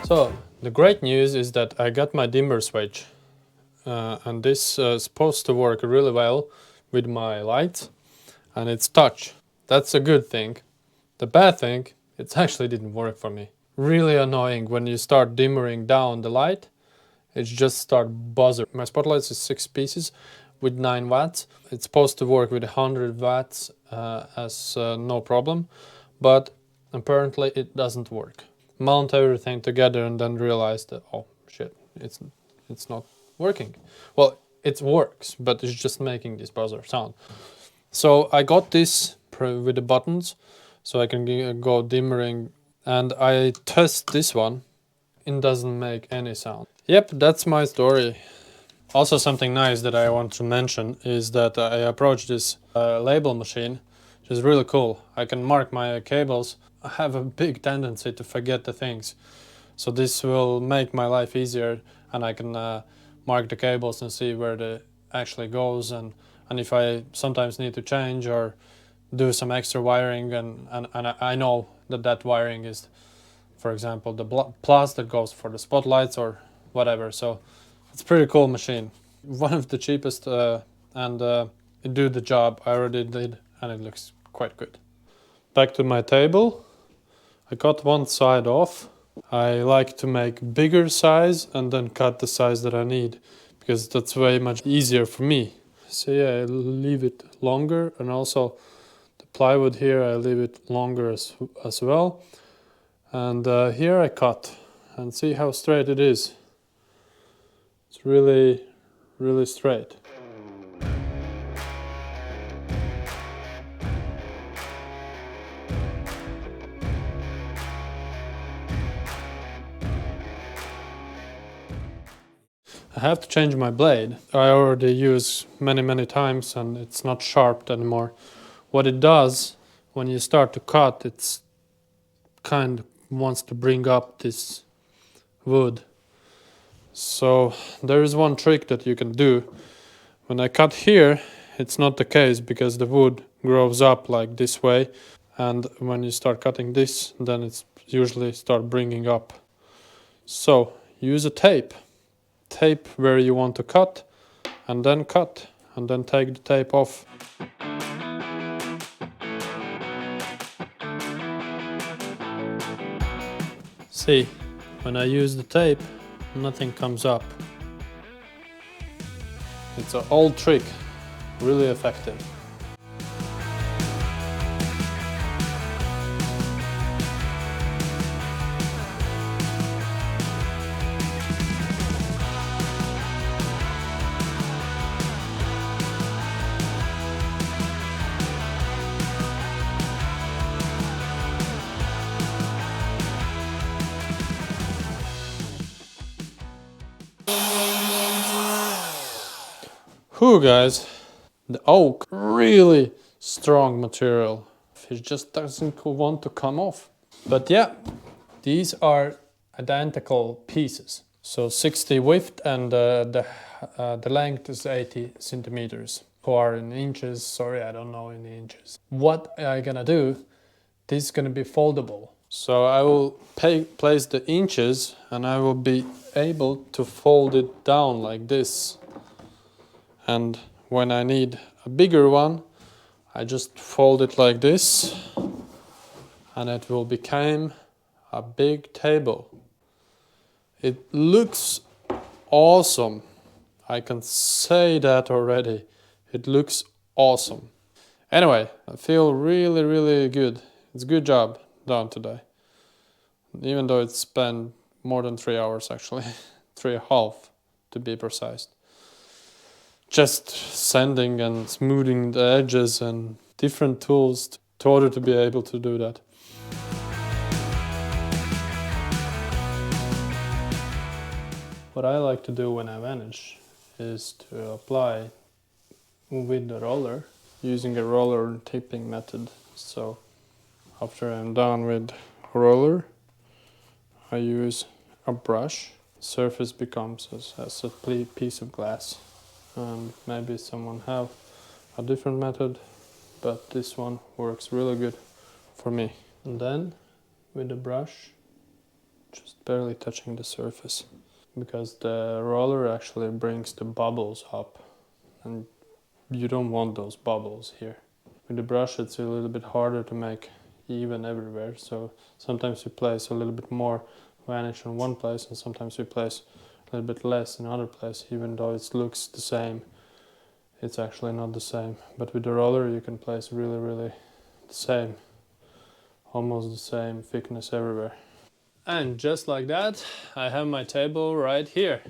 So, the great news is that I got my dimmer switch, and this is supposed to work really well with my lights, and it's touch. That's a good thing. The bad thing, it actually didn't work for me. Really annoying when you start dimmering down the light, it just start buzzing. My spotlight is 6 pieces with 9 watts. It's supposed to work with 100 watts as no problem, but apparently it doesn't work. Mount everything together and then realize that, oh shit, it's not working. Well, it works, but it's just making this buzzer sound. So I got this with the buttons, so I can go dimmering, and I test this one. It doesn't make any sound. Yep, that's my story. Also, something nice that I want to mention is that I approached this label machine, which is really cool. I can mark my cables. I have a big tendency to forget the things, so this will make my life easier, and I can mark the cables and see where they actually goes, and if I sometimes need to change or do some extra wiring, and I know that wiring is, for example, the plus that goes for the spotlights or whatever. So it's a pretty cool machine. One of the cheapest, and it do the job. I already did, and it looks quite good. Back to my table. I cut one side off. I like to make bigger size and then cut the size that I need, because that's way much easier for me. So yeah, I leave it longer, and also the plywood here I leave it longer as well. And here I cut, and see how straight it is. It's really, really straight. I have to change my blade. I already use many times and it's not sharp anymore. What it does, when you start to cut, it's kind of wants to bring up this wood. So there is one trick that you can do. When I cut here, it's not the case, because the wood grows up like this way, and when you start cutting this, then it's usually start bringing up. So use a tape where you want to cut, and then take the tape off. See, when I use the tape, nothing comes up. It's an old trick, really effective. Whew, guys, the oak, really strong material. It just doesn't want to come off. But yeah, these are identical pieces. So 60 width, and the length is 80 centimeters. Or in inches, sorry, I don't know in inches. What I'm gonna do, this is gonna be foldable. So I will place the inches, and I will be able to fold it down like this. And when I need a bigger one, I just fold it like this, and it will become a big table. It looks awesome. I can say that already. It looks awesome. Anyway, I feel really good. It's a good job done today. Even though it's spent more than 3 hours actually. 3.5 to be precise. Just sanding and smoothing the edges and different tools in order to be able to do that. What I like to do when I vanish is to apply with the roller, using a roller tipping method. So after I'm done with roller, I use a brush. Surface becomes as a piece of glass. Maybe someone have a different method. but this one works really good for me. And then with the brush, just barely touching the surface, because the roller actually brings the bubbles up and you don't want those bubbles here. With the brush it's a little bit harder to make even everywhere, so sometimes we place a little bit more varnish in one place and sometimes we place a little bit less in another place, even though it looks the same. It's actually not the same, but with the roller you can place really the same, almost the same thickness everywhere. And just like that, I have my table right here.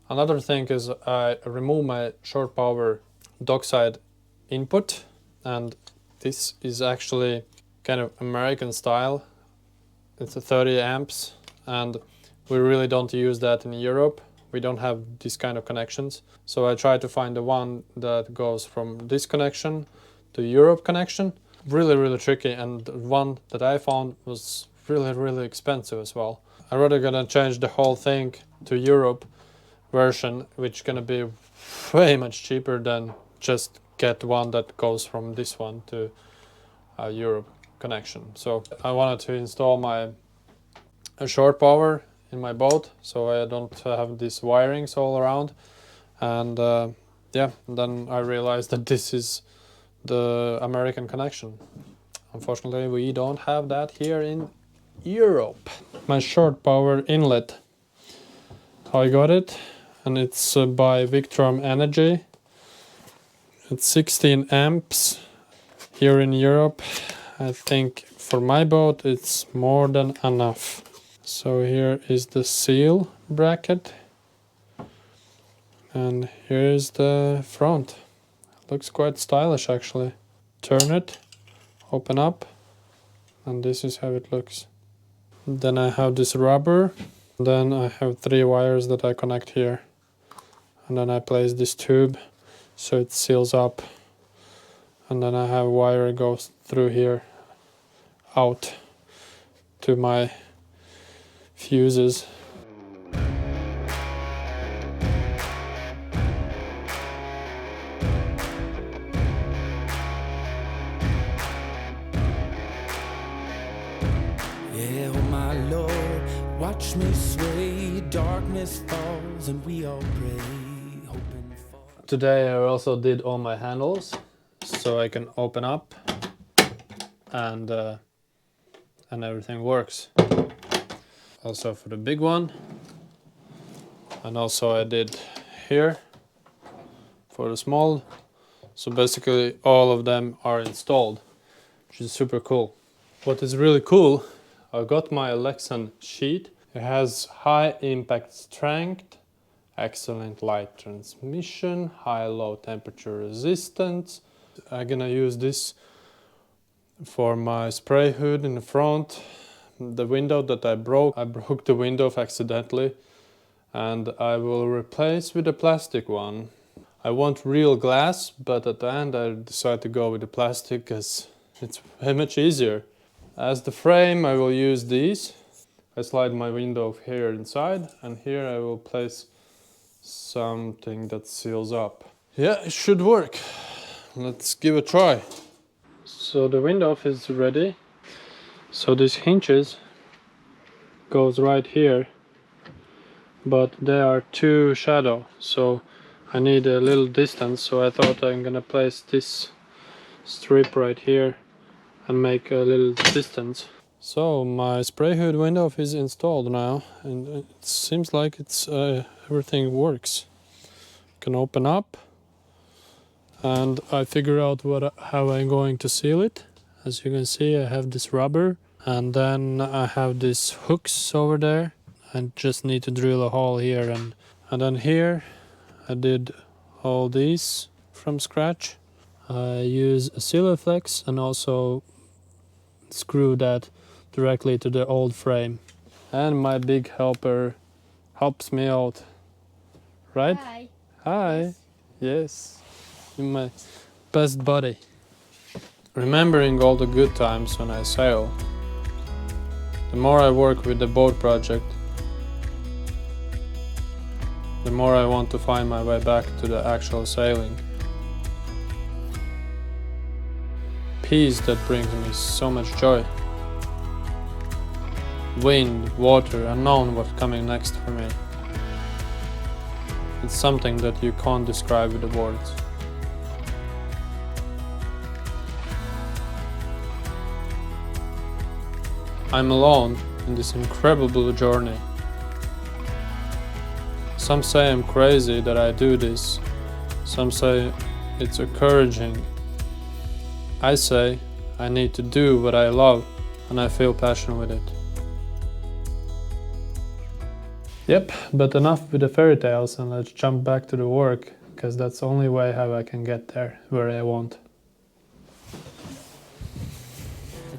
Another thing is I remove my short power dockside input, and this is actually kind of American style. It's a 30 amps and we really don't use that in Europe. We don't have this kind of connections. So I try to find the one that goes from this connection to Europe connection. Really tricky, and the one that I found was really expensive as well. I'm rather gonna change the whole thing to Europe version, which is gonna be way much cheaper than just get one that goes from this one to Europe connection. So I wanted to install a short power in my boat, so I don't have these wirings all around. And yeah, then I realized that this is the American connection. Unfortunately, we don't have that here in Europe. My short power inlet, I got it, and it's by Victron Energy. It's 16 amps. Here in Europe, I think for my boat it's more than enough. So here is the seal bracket, and here's the front. Looks quite stylish actually. Turn it, open up, and this is how it looks. Then I have this rubber. Then I have 3 wires that I connect here, and then I place this tube so it seals up, and then I have wire goes through here out to my fuses. Yeah, oh my Lord, watch me sway, darkness falls and we all pray, hoping for... Today I also did all my handles so I can open up and everything works. Also for the big one, and also I did here for the small. So basically all of them are installed, which is super cool. What is really cool, I got my Lexan sheet. It has high impact strength, excellent light transmission, high low temperature resistance. I'm gonna use this for my spray hood in the front. The window that I broke the window accidentally, and I will replace with a plastic one. I want real glass, but at the end I decided to go with the plastic because it's way much easier. As the frame I will use these. I slide my window here inside, and here I will place something that seals up. Yeah, it should work. Let's give it a try. So the window is ready. So these hinges goes right here, but they are too shallow, so I need a little distance. So I thought I'm gonna place this strip right here and make a little distance. So my spray hood window is installed now, and it seems like it's everything works. Can open up, and I figure out how I'm going to seal it. As you can see, I have this rubber, and then I have these hooks over there. I just need to drill a hole here, and then here I did all these from scratch. I use a Silverflex and also screw that directly to the old frame. And my big helper helps me out, right? Hi. Hi. Yes. You're my best buddy. Remembering all the good times when I sail, the more I work with the boat project, the more I want to find my way back to the actual sailing. peace that brings me so much joy. Wind, water, unknown what's coming next for me. It's something that you can't describe with the words. I'm alone in this incredible journey. Some say I'm crazy that I do this. Some say it's encouraging. I say I need to do what I love and I feel passion with it. Yep, but enough with the fairy tales and let's jump back to the work, because that's the only way how I can get there where I want.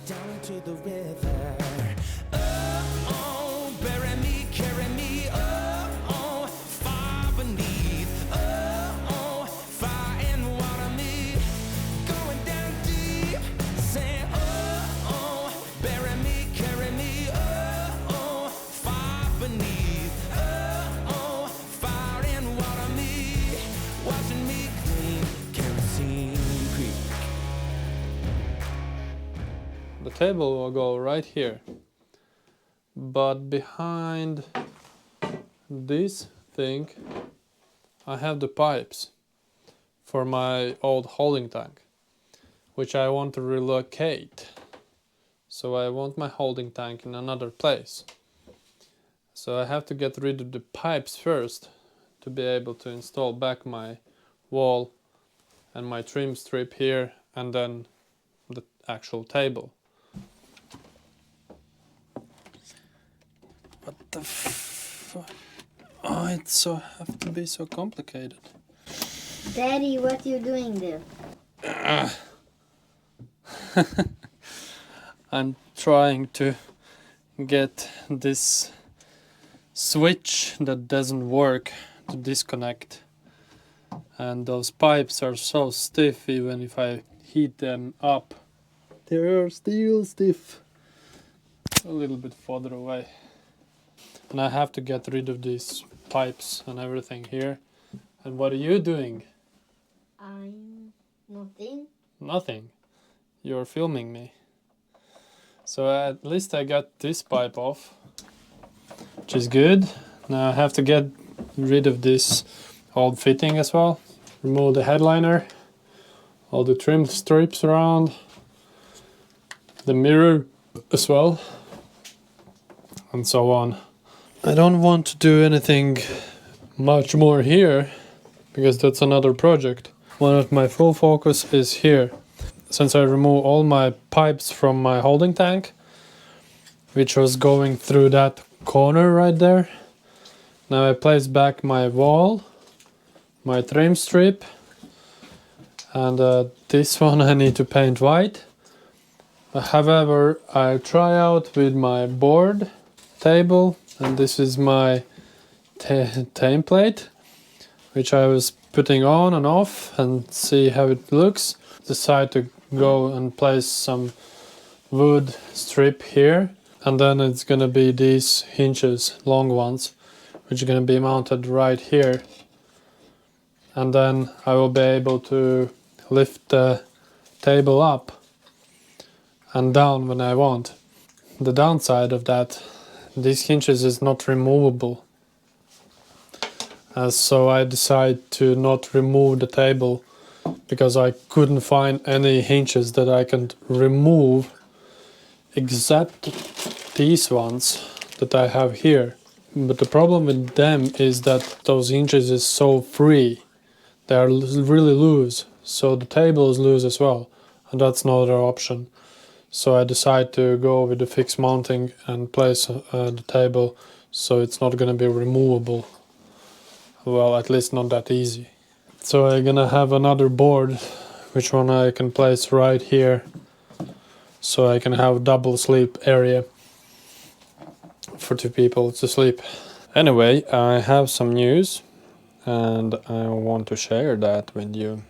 Down to the river. Oh, bury me, carry me. Oh, far beneath. Oh, fire and water me. Going down deep. Say, oh, bury me, carry me. Oh, far beneath. Oh, fire and water me. Washing me clean. Kerosene creek. The table will go right here, but behind this thing I have the pipes for my old holding tank, which I want to relocate. So I want my holding tank in another place. So I have to get rid of the pipes first to be able to install back my wall and my trim strip here, and then the actual table. What the fuck? Oh, it so have to be so complicated. Daddy, what you doing there? I'm trying to get this switch that doesn't work to disconnect, and those pipes are so stiff even if I heat them up. They're still stiff. A little bit further away. And I have to get rid of these pipes and everything here. And what are you doing? I'm nothing. Nothing. You're filming me. So at least I got this pipe off, which is good. Now I have to get rid of this old fitting as well. Remove the headliner, all the trim strips around, the mirror as well, and so on. I don't want to do anything much more here, because that's another project. One of my full focus is here. Since I remove all my pipes from my holding tank, which was going through that corner right there, now I place back my wall, my trim strip, and this one I need to paint white. However, I try out with my board table, and this is my template, which I was putting on and off and see how it looks. Decide to go and place some wood strip here, and then it's gonna be these hinges, long ones, which are gonna be mounted right here, and then I will be able to lift the table up and down when I want. The downside of that, these hinges is not removable, so I decide to not remove the table because I couldn't find any hinges that I can remove except these ones that I have here. But the problem with them is that those hinges is so free, they are really loose, so the table is loose as well, and that's not an option. So I decide to go with the fixed mounting and place the table so it's not going to be removable. Well, at least not that easy. So I'm going to have another board, which one I can place right here, so I can have double sleep area for two people to sleep. Anyway, I have some news and I want to share that with you.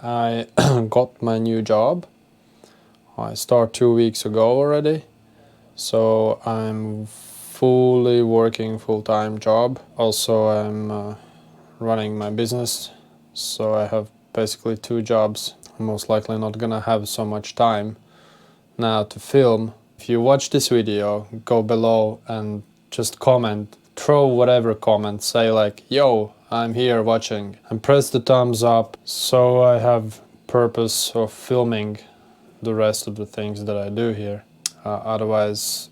I got my new job. I start 2 weeks ago already, so I'm fully working full-time job. Also, I'm running my business, so I have basically 2 jobs. I'm most likely not gonna have so much time now to film. If you watch this video, go below and just comment, throw whatever comment, say like, yo, I'm here watching, and press the thumbs up so I have purpose of filming the rest of the things that I do here. Otherwise,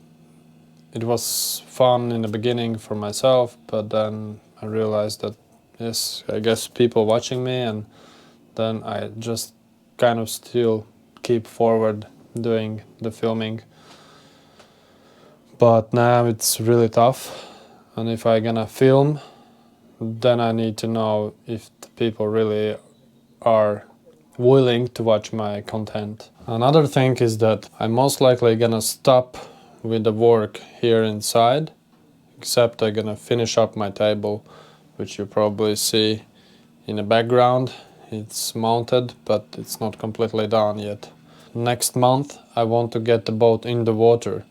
it was fun in the beginning for myself, but then I realized that yes, I guess people watching me, and then I just kind of still keep forward doing the filming. But now it's really tough, and if I'm gonna film, then I need to know if the people really are willing to watch my content. Another thing is that I'm most likely gonna stop with the work here inside, except I'm gonna finish up my table, which you probably see in the background. It's mounted, but it's not completely done yet. Next month I want to get the boat in the water,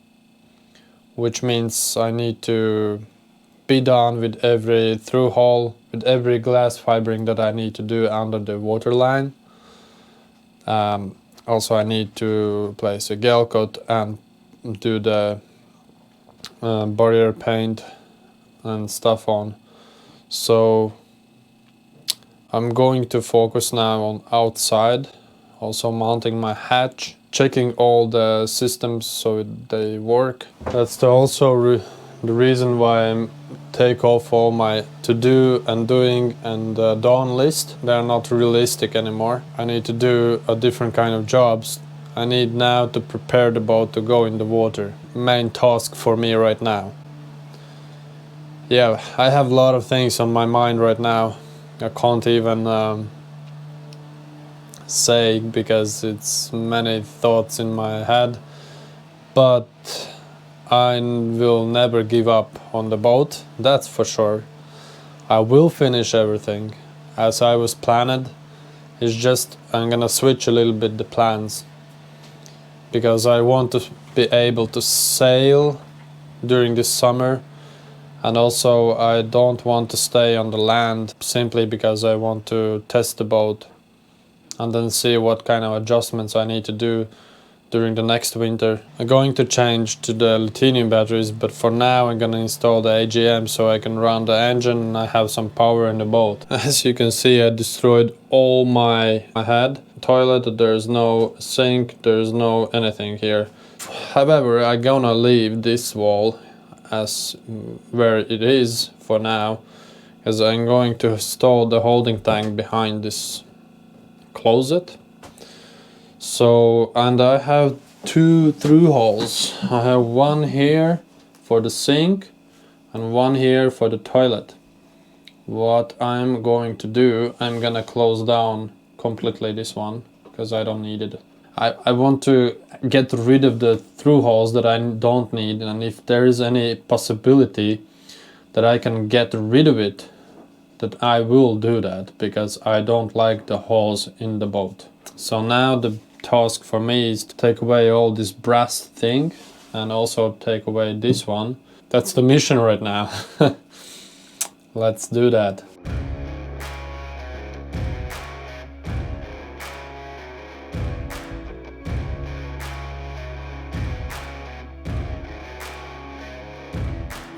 which means I need to be done with every through hole, with every glass fibering that I need to do under the water line. Also I need to place a gel coat and do the barrier paint and stuff on. So I'm going to focus now on outside, also mounting my hatch, checking all the systems so they work. That's the reason why I take off all my to-do and doing and done list. They're not realistic anymore. I need to do a different kind of jobs. I need now to prepare the boat to go in the water. Main task for me right now. Yeah, I have a lot of things on my mind right now. I can't even say because it's many thoughts in my head. But I will never give up on the boat, that's for sure. I will finish everything as I was planned. It's just I'm gonna switch a little bit the plans, because I want to be able to sail during this summer, and also I don't want to stay on the land simply because I want to test the boat and then see what kind of adjustments I need to do during the next winter. I'm going to change to the lithium batteries, but for now I'm gonna install the AGM so I can run the engine and I have some power in the boat. As you can see, I destroyed all my head. Toilet, there's no sink, there's no anything here. However, I'm gonna leave this wall as where it is for now, because I'm going to install the holding tank behind this closet. So, and I have two through holes. I have one here for the sink and one here for the toilet. What I'm going to do, I'm gonna close down completely this one because I don't need it. I want to get rid of the through holes that I don't need, and if there is any possibility that I can get rid of it, that I will do that, because I don't like the holes in the boat. So now the task for me is to take away all this brass thing and also take away this one. That's the mission right now. Let's do that.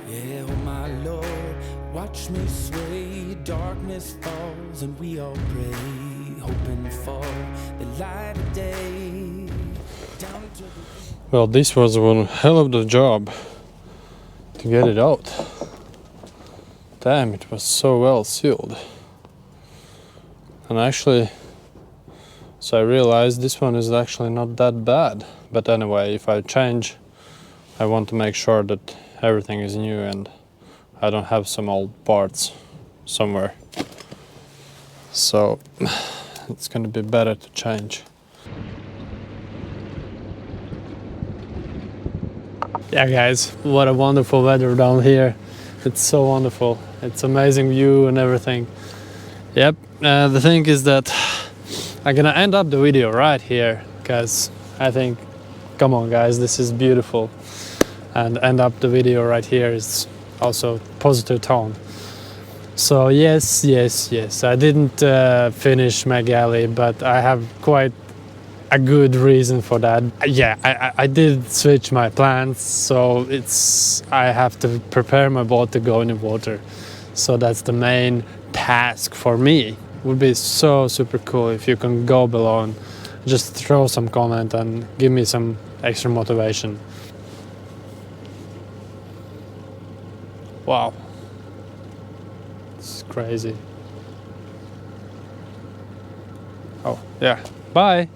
Yeah, oh my Lord, watch me sway. Darkness falls and we all pray, hoping for the light of day. Down to the... Well, this was one hell of the job to get it out. Damn, it was so well sealed. And actually, so I realized this one is actually not that bad. But anyway, if I change, I want to make sure that everything is new and I don't have some old parts somewhere. So it's gonna be better to change. Yeah guys, what a wonderful weather down here. It's so wonderful. It's amazing view and everything. Yep, the thing is that I'm gonna end up the video right here, because I think, come on guys, this is beautiful. And end up the video right here is also positive tone. So yes, I didn't finish my galley, but I have quite a good reason for that. Yeah, I did switch my plans, so I have to prepare my boat to go in the water. So that's the main task for me. Would be so super cool if you can go below and just throw some comment and give me some extra motivation. Wow, it's crazy. Oh yeah, bye.